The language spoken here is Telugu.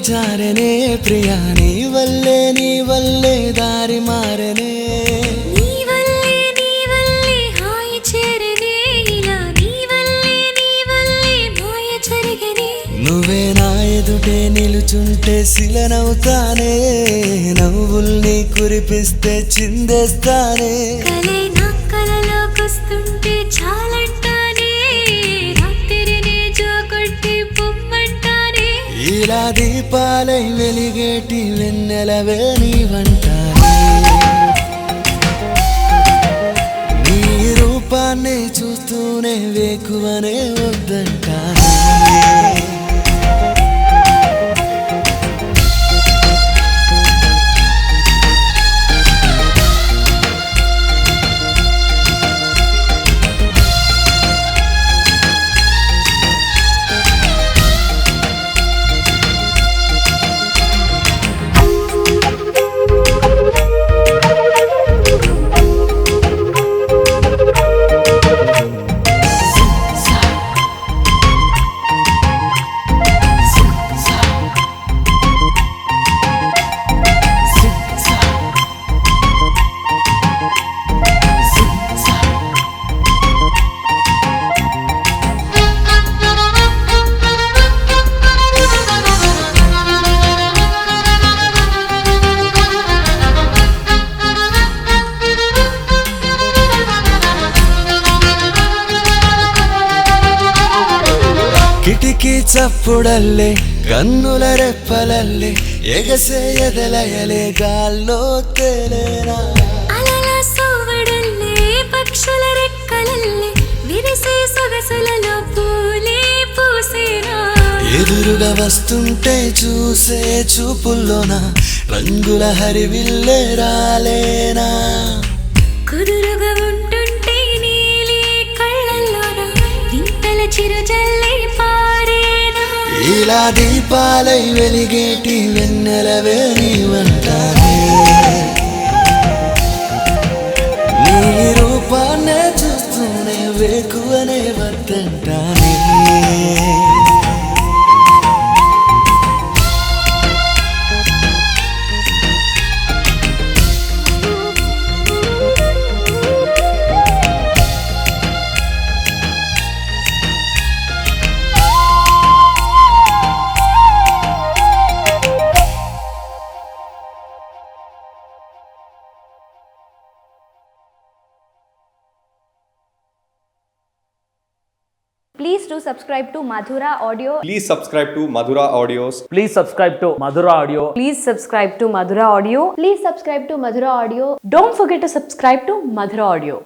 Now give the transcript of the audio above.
జారనే ప్రియా నీ వల్లే దారి మారనే నీ వల్లే హాయి చేరనే ఇలా నీ వల్లే మాయ జరిగనే నువ్వే నా ఎదుటే నిలుచుంటే శిలనవుతానే నవ్వుల్ని కురిపిస్తే చిందేస్తానే కలే నా కలలోకొస్తుంటే చాలంటానే రాత్రినే జోకొట్టి పొమ్మంటానే ఇలా దీపాలై వెలిగేటి వెన్నెలవే నీవంటానే నీ రూపాన్ని చూస్తూనే వేకువనే వద్దంటానే ಕಿಟಕಿ ಚಪ್ಪುಡಲ್ಲೇ ಕನ್ನುಲ ರೆಪ್ಪಲಲ್ಲೇ ಎಗಸೆ ಎದೆಲಯಲೆ ಗಾల్లో ತೇಲೇನಾ అలల సోవడల్లే పక్షుల రెక్కలల్లే విరిసే సొగసులలో పూలే పూసేనా ఎదురుగా వస్తుంటే చూసే చూపుల్లోన రంగుల హరివిల్లే రాలేనా కుదురుగా ఉంటుంటే నీలి కళ్ళల్లోన వింతల చిరుజల్లే పారేనా ఇలా దీపాలై వెలిగేటి వెన్నెలవే నీవంటానే నీ రూపాన్నే చూస్తూనే వేకువనే వద్దంటానే Please do subscribe to Madhura Audio. Please subscribe to Madhura Audios. Please subscribe to Madhura Audio. Please subscribe to Madhura Audio. Please subscribe to Madhura Audio. Don't forget to subscribe to Madhura Audio.